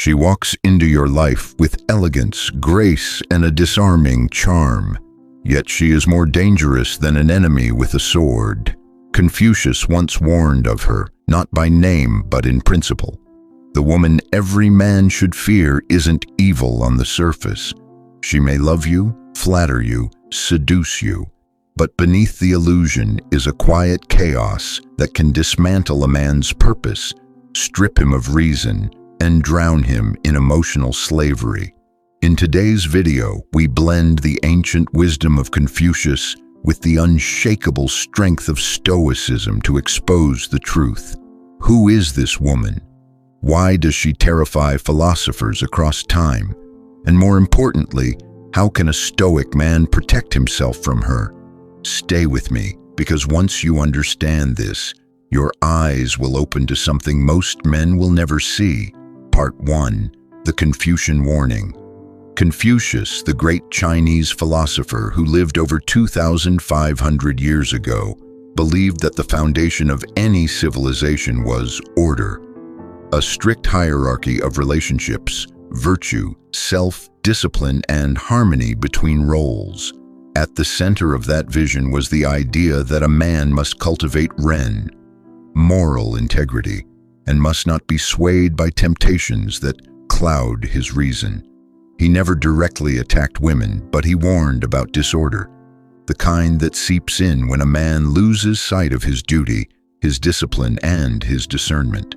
She walks into your life with elegance, grace, and a disarming charm. Yet she is more dangerous than an enemy with a sword. Confucius once warned of her, not by name but in principle. The woman every man should fear isn't evil on the surface. She may love you, flatter you, seduce you, but beneath the illusion is a quiet chaos that can dismantle a man's purpose, strip him of reason, and drown him in emotional slavery. In today's video, we blend the ancient wisdom of Confucius with the unshakable strength of Stoicism to expose the truth. Who is this woman? Why does she terrify philosophers across time? And more importantly, how can a Stoic man protect himself from her? Stay with me, because once you understand this, your eyes will open to something most men will never see. Part 1. The Confucian Warning. Confucius, the great Chinese philosopher who lived over 2,500 years ago, believed that the foundation of any civilization was order, a strict hierarchy of relationships, virtue, self-discipline, and harmony between roles. At the center of that vision was the idea that a man must cultivate ren, moral integrity, and must not be swayed by temptations that cloud his reason. He never directly attacked women, but he warned about disorder, the kind that seeps in when a man loses sight of his duty, his discipline, and his discernment.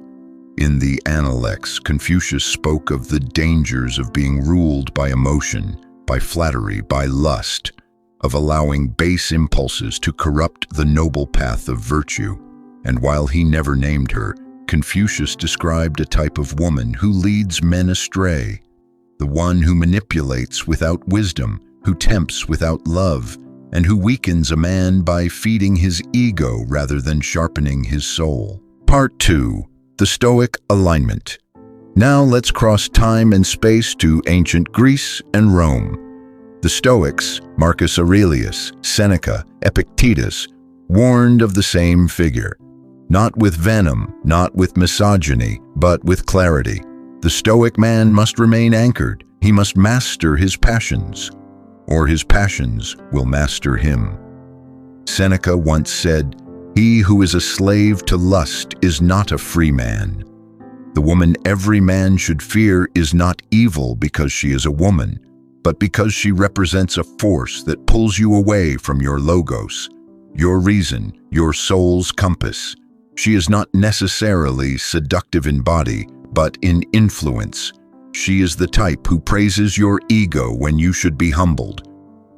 In the Analects, Confucius spoke of the dangers of being ruled by emotion, by flattery, by lust, of allowing base impulses to corrupt the noble path of virtue. And while he never named her, Confucius described a type of woman who leads men astray, the one who manipulates without wisdom, who tempts without love, and who weakens a man by feeding his ego rather than sharpening his soul. Part 2. The Stoic Alignment. Now let's cross time and space to ancient Greece and Rome. The Stoics, Marcus Aurelius, Seneca, Epictetus, warned of the same figure. Not with venom, not with misogyny, but with clarity. The Stoic man must remain anchored. He must master his passions, or his passions will master him. Seneca once said, "He who is a slave to lust is not a free man." The woman every man should fear is not evil because she is a woman, but because she represents a force that pulls you away from your logos, your reason, your soul's compass. She is not necessarily seductive in body, but in influence. She is the type who praises your ego when you should be humbled,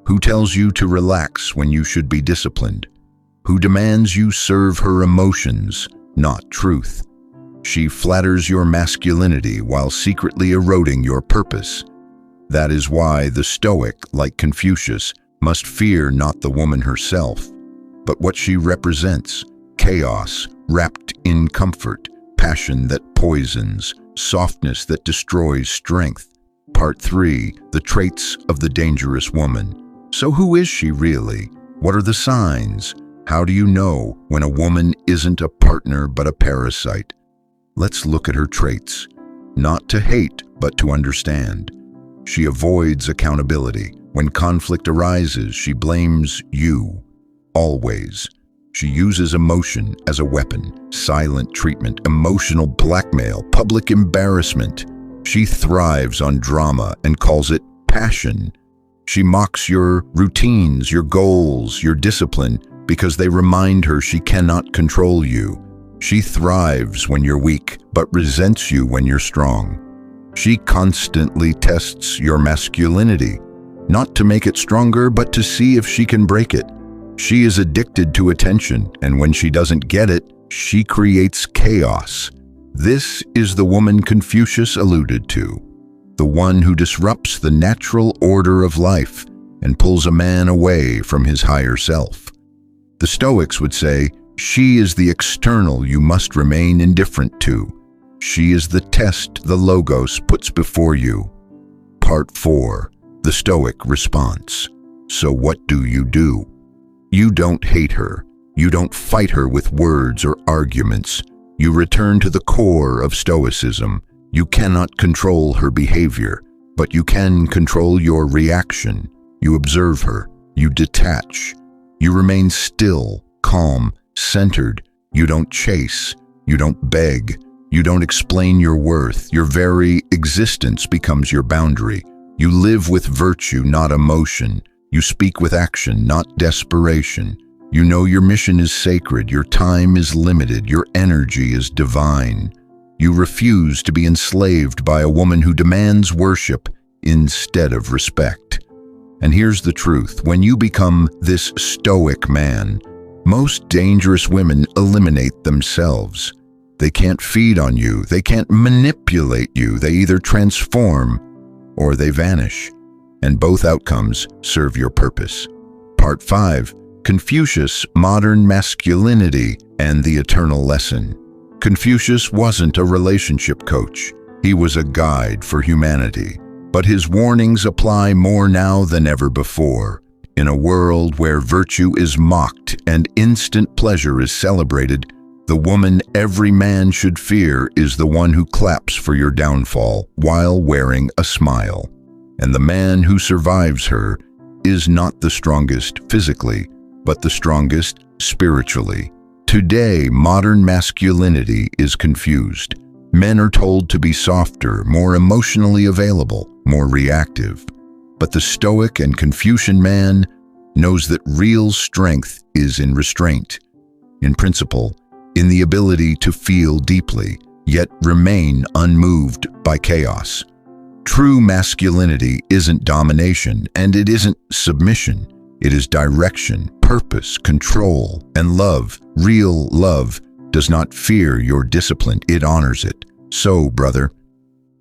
who tells you to relax when you should be disciplined, who demands you serve her emotions, not truth. She flatters your masculinity while secretly eroding your purpose. That is why the Stoic, like Confucius, must fear not the woman herself, but what she represents: chaos wrapped in comfort, passion that poisons, softness that destroys strength. Part 3. The Traits of the Dangerous Woman. So who is she really? What are the signs? How do you know when a woman isn't a partner but a parasite? Let's look at her traits. Not to hate, but to understand. She avoids accountability. When conflict arises, she blames you. Always. She uses emotion as a weapon, silent treatment, emotional blackmail, public embarrassment. She thrives on drama and calls it passion. She mocks your routines, your goals, your discipline, because they remind her she cannot control you. She thrives when you're weak, but resents you when you're strong. She constantly tests your masculinity, not to make it stronger, but to see if she can break it. She is addicted to attention, and when she doesn't get it, she creates chaos. This is the woman Confucius alluded to, the one who disrupts the natural order of life and pulls a man away from his higher self. The Stoics would say, she is the external you must remain indifferent to. She is the test the Logos puts before you. Part 4. The Stoic Response. So what do? You don't hate her. You don't fight her with words or arguments. You return to the core of Stoicism. You cannot control her behavior, but you can control your reaction. You observe her. You detach. You remain still, calm, centered. You don't chase. You don't beg. You don't explain your worth. Your very existence becomes your boundary. You live with virtue, not emotion. You speak with action, not desperation. You know your mission is sacred, your time is limited, your energy is divine. You refuse to be enslaved by a woman who demands worship instead of respect. And here's the truth: when you become this stoic man, most dangerous women eliminate themselves. They can't feed on you, they can't manipulate you, they either transform or they vanish. And both outcomes serve your purpose. Part 5. Confucius, Modern Masculinity and the Eternal Lesson. Confucius wasn't a relationship coach. He was a guide for humanity. But his warnings apply more now than ever before. In a world where virtue is mocked and instant pleasure is celebrated, the woman every man should fear is the one who claps for your downfall while wearing a smile. And the man who survives her is not the strongest physically, but the strongest spiritually. Today, modern masculinity is confused. Men are told to be softer, more emotionally available, more reactive. But the Stoic and Confucian man knows that real strength is in restraint, in principle, in the ability to feel deeply, yet remain unmoved by chaos. True masculinity isn't domination, and it isn't submission. It is direction, purpose, control, and love. Real love does not fear your discipline, it honors it. So, brother,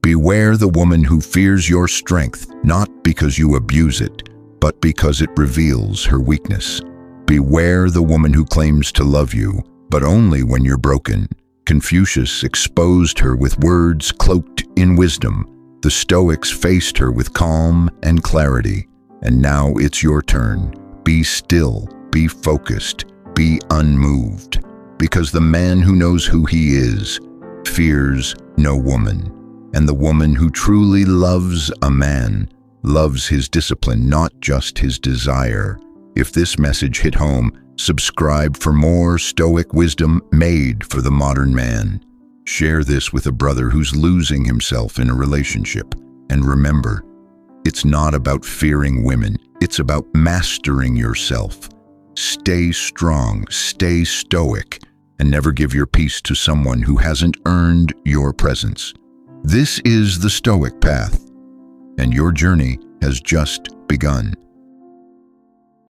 beware the woman who fears your strength, not because you abuse it, but because it reveals her weakness. Beware the woman who claims to love you, but only when you're broken. Confucius exposed her with words cloaked in wisdom. The Stoics faced her with calm and clarity. And now it's your turn. Be still, be focused, be unmoved. Because the man who knows who he is fears no woman. And the woman who truly loves a man loves his discipline, not just his desire. If this message hit home, subscribe for more Stoic wisdom made for the modern man. Share this with a brother who's losing himself in a relationship. And remember, it's not about fearing women, it's about mastering yourself. Stay strong, stay stoic, and never give your peace to someone who hasn't earned your presence. This is the Stoic path, and your journey has just begun.